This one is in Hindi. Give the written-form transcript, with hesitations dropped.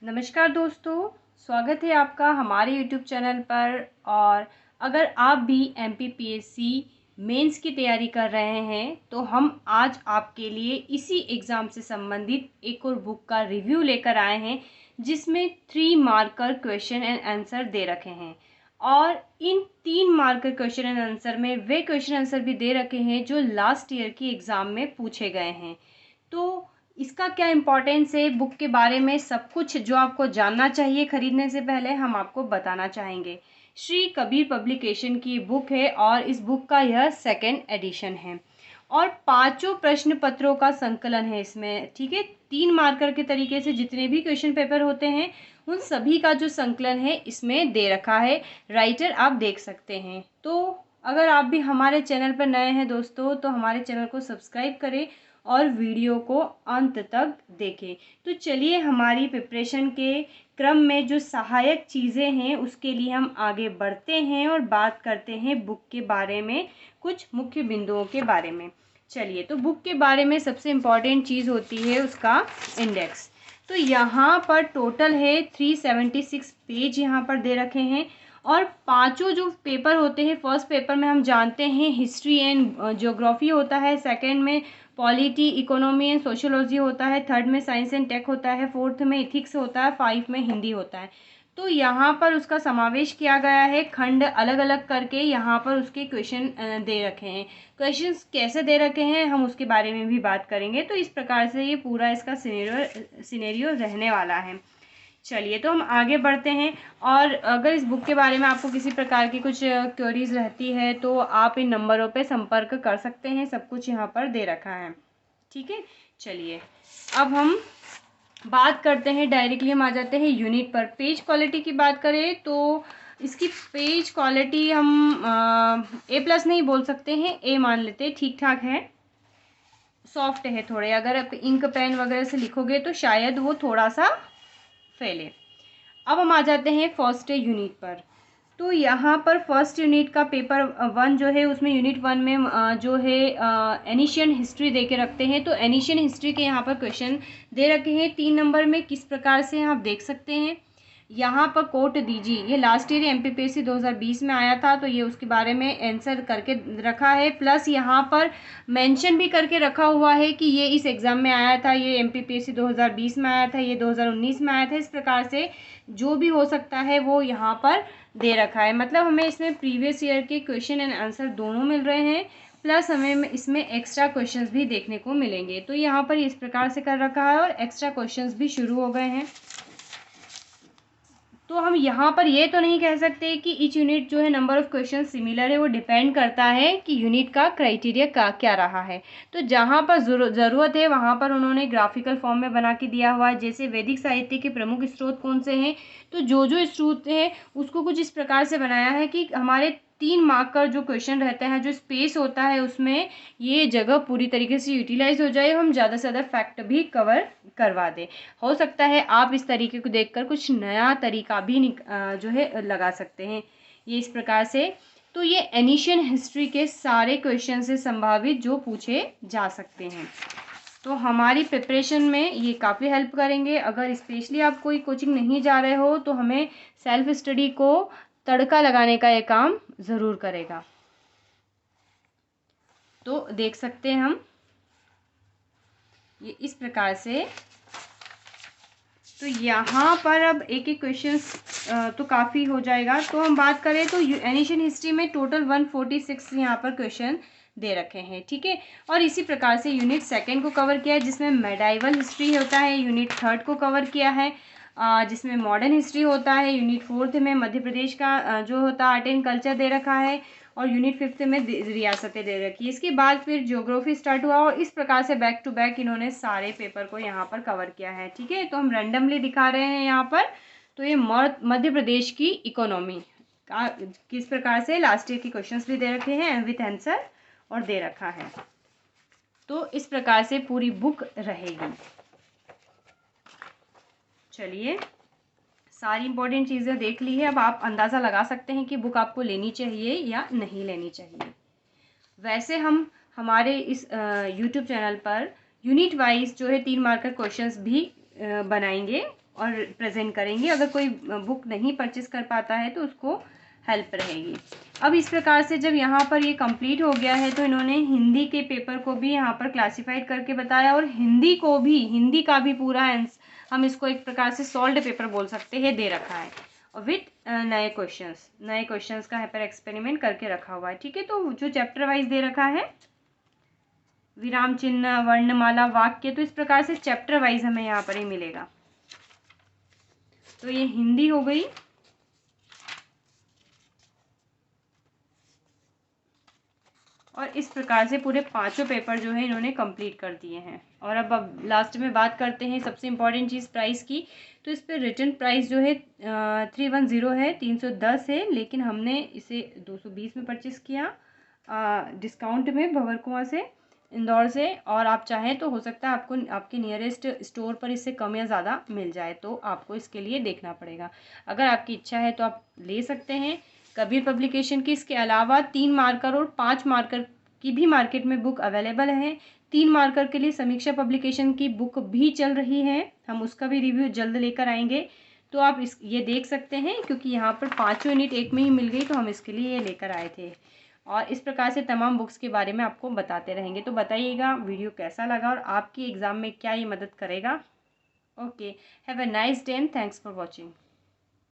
नमस्कार दोस्तों, स्वागत है आपका हमारे YouTube चैनल पर। और अगर आप भी MPPSC मेंस की तैयारी कर रहे हैं तो हम आज आपके लिए इसी एग्ज़ाम से संबंधित एक और बुक का रिव्यू लेकर आए हैं, जिसमें 3 मार्कर क्वेश्चन एंड आंसर दे रखे हैं। और इन 3 मार्कर क्वेश्चन एंड आंसर में वे क्वेश्चन आंसर भी दे रखे हैं जो लास्ट ईयर की एग्ज़ाम में पूछे गए हैं। तो इसका क्या इम्पोर्टेंस है, बुक के बारे में सब कुछ जो आपको जानना चाहिए खरीदने से पहले हम आपको बताना चाहेंगे। श्री कबीर पब्लिकेशन की बुक है और इस बुक का यह सेकंड एडिशन है और 5 प्रश्न पत्रों का संकलन है इसमें। ठीक है, 3 मार्कर के तरीके से जितने भी क्वेश्चन पेपर होते हैं उन सभी का जो संकलन है इसमें दे रखा है। राइटर आप देख सकते हैं। तो अगर आप भी हमारे चैनल पर नए हैं दोस्तों तो हमारे चैनल को सब्सक्राइब करें और वीडियो को अंत तक देखें। तो चलिए हमारी प्रिपरेशन के क्रम में जो सहायक चीज़ें हैं उसके लिए हम आगे बढ़ते हैं और बात करते हैं बुक के बारे में, कुछ मुख्य बिंदुओं के बारे में। चलिए, तो बुक के बारे में सबसे इम्पॉर्टेंट चीज़ होती है उसका इंडेक्स। तो यहाँ पर टोटल है 376 पेज यहाँ पर दे रखे हैं और 5 जो पेपर होते हैं, फर्स्ट पेपर में हम जानते हैं हिस्ट्री एंड ज्योग्राफी होता है, सेकंड में पॉलिटी इकोनॉमी एंड सोशियोलॉजी होता है, थर्ड में साइंस एंड टेक होता है, फोर्थ में इथिक्स होता है, 5 में हिंदी होता है। तो यहाँ पर उसका समावेश किया गया है, खंड अलग अलग करके यहाँ पर उसके क्वेश्चन दे रखे हैं। क्वेश्चंस कैसे दे रखे हैं हम उसके बारे में भी बात करेंगे। तो इस प्रकार से ये पूरा इसका सिनेरियो रहने वाला है। चलिए, तो हम आगे बढ़ते हैं। और अगर इस बुक के बारे में आपको किसी प्रकार की कुछ क्वेरीज रहती है तो आप इन नंबरों पे संपर्क कर सकते हैं, सब कुछ यहाँ पर दे रखा है। ठीक है, चलिए अब हम बात करते हैं, डायरेक्टली हम आ जाते हैं यूनिट पर। पेज क्वालिटी की बात करें तो इसकी पेज क्वालिटी हम A+ नहीं बोल सकते हैं, A मान लेते हैं, ठीक ठाक है, सॉफ्ट है थोड़े। अगर आप इंक पेन वगैरह से लिखोगे तो शायद वो थोड़ा सा फैले। अब हम आ जाते हैं फर्स्ट यूनिट पर। तो यहाँ पर फर्स्ट यूनिट का पेपर 1 जो है उसमें यूनिट 1 में जो है एनिशियन हिस्ट्री दे के रखते हैं। तो एनिशियन हिस्ट्री के यहाँ पर क्वेश्चन दे रखे हैं 3 नंबर में, किस प्रकार से आप देख सकते हैं। यहाँ पर कोट दीजिए, ये लास्ट ईयर MPPSC 2020 में आया था तो ये उसके बारे में आंसर करके रखा है, प्लस यहाँ पर मेंशन भी करके रखा हुआ है कि ये इस एग्ज़ाम में आया था, ये MPPSC 2020 में आया था, ये 2019 में आया था। इस प्रकार से जो भी हो सकता है वो यहाँ पर दे रखा है। मतलब हमें इसमें प्रीवियस ईयर के क्वेश्चन एंड आंसर दोनों मिल रहे हैं, प्लस हमें इसमें एक्स्ट्रा क्वेश्चंस भी देखने को मिलेंगे। तो यहाँ पर इस प्रकार से कर रखा है और एक्स्ट्रा क्वेश्चंस भी शुरू हो गए हैं। तो हम यहाँ पर ये तो नहीं कह सकते कि ईच यूनिट जो है नंबर ऑफ़ क्वेश्चन सिमिलर है, वो डिपेंड करता है कि यूनिट का क्राइटेरिया का क्या रहा है। तो जहाँ पर ज़रूरत है वहाँ पर उन्होंने ग्राफिकल फॉर्म में बना के दिया हुआ है। जैसे वैदिक साहित्य के प्रमुख स्रोत कौन से हैं, तो जो स्रोत है उसको कुछ इस प्रकार से बनाया है कि हमारे 3 मार्क का जो क्वेश्चन रहता है, जो स्पेस होता है उसमें ये जगह पूरी तरीके से यूटिलाइज हो जाए, हम ज़्यादा से ज़्यादा फैक्ट भी कवर करवा दें। हो सकता है आप इस तरीके को देखकर कुछ नया तरीका भी जो है लगा सकते हैं। ये इस प्रकार से, तो ये एनिशियन हिस्ट्री के सारे क्वेश्चन से संभावित जो पूछे जा सकते हैं। तो हमारी प्रिपरेशन में ये काफ़ी हेल्प करेंगे। अगर स्पेशली आप कोई कोचिंग नहीं जा रहे हो तो हमें सेल्फ स्टडी को तड़का लगाने का ये काम ज़रूर करेगा। तो देख सकते हैं हम ये इस प्रकार से। तो यहाँ पर अब एक एक क्वेश्चन तो काफ़ी हो जाएगा। तो हम बात करें तो एनिशियन हिस्ट्री में टोटल 146 यहाँ पर क्वेश्चन दे रखे हैं। ठीक है, और इसी प्रकार से यूनिट 2 को कवर किया है जिसमें मेडाइवल हिस्ट्री होता है। यूनिट 3 को कवर किया है जिसमें मॉडर्न हिस्ट्री होता है। यूनिट 4 में मध्य प्रदेश का जो होता है आर्ट एंड कल्चर दे रखा है और यूनिट 5 में रियासतें दे रखी है। इसके बाद फिर ज्योग्राफी स्टार्ट हुआ और इस प्रकार से बैक टू बैक इन्होंने सारे पेपर को यहाँ पर कवर किया है। ठीक है, तो हम रैंडमली दिखा रहे हैं यहाँ पर। तो ये मध्य प्रदेश की इकोनॉमी का किस प्रकार से लास्ट ईयर के क्वेश्चंस भी दे रखे हैं विथ आंसर और दे रखा है। तो इस प्रकार से पूरी बुक रहेगी। चलिए, सारी इंपॉर्टेंट चीज़ें देख ली है, अब आप अंदाज़ा लगा सकते हैं कि बुक आपको लेनी चाहिए या नहीं लेनी चाहिए। वैसे हम हमारे इस YouTube channel per unit wise जो है 3 मार्कर क्वेश्चंस भी बनाएंगे और प्रेजेंट करेंगे। अगर कोई बुक नहीं परचेस कर पाता है तो उसको हेल्प रहेगी। अब इस प्रकार से जब यहाँ पर ये कंप्लीट हो गया है तो इन्होंने हिंदी के पेपर को भी यहाँ पर क्लासिफाइड करके बताया, और हिंदी का भी पूरा हम इसको एक प्रकार से सॉल्व्ड पेपर बोल सकते हैं, दे रखा है, और विथ नए क्वेश्चंस का यहाँ पर एक्सपेरिमेंट करके रखा हुआ है। ठीक है, तो जो चैप्टर वाइज दे रखा है, विराम चिन्ह, वर्णमाला, वाक्य, तो इस प्रकार से चैप्टर वाइज हमें यहाँ पर ही मिलेगा। तो ये हिंदी हो गई। और इस प्रकार से पूरे 5 पेपर जो है इन्होंने कंप्लीट कर दिए हैं। और अब लास्ट में बात करते हैं सबसे इम्पॉर्टेंट चीज़ प्राइस की। तो इस पर रिटर्न प्राइस जो है 310 है, 310 है, लेकिन हमने इसे 220 में परचेस किया डिस्काउंट में भंवर कुआं से, इंदौर से। और आप चाहें तो हो सकता है आपको आपके नियरेस्ट स्टोर पर इससे कम या ज़्यादा मिल जाए, तो आपको इसके लिए देखना पड़ेगा। अगर आपकी इच्छा है तो आप ले सकते हैं। कबीर पब्लिकेशन की इसके अलावा 3 मार्कर और 5 मार्कर की भी मार्केट में बुक अवेलेबल है। 3 मार्कर के लिए समीक्षा पब्लिकेशन की बुक भी चल रही है, हम उसका भी रिव्यू जल्द लेकर आएंगे। तो आप ये देख सकते हैं, क्योंकि यहाँ पर 5 यूनिट एक में ही मिल गई, तो हम इसके लिए ये लेकर आए थे। और इस प्रकार से तमाम बुक्स के बारे में आपको बताते रहेंगे। तो बताइएगा वीडियो कैसा लगा और आपकी एग्ज़ाम में क्या ये मदद करेगा। Okay, have a nice day and thanks for watching.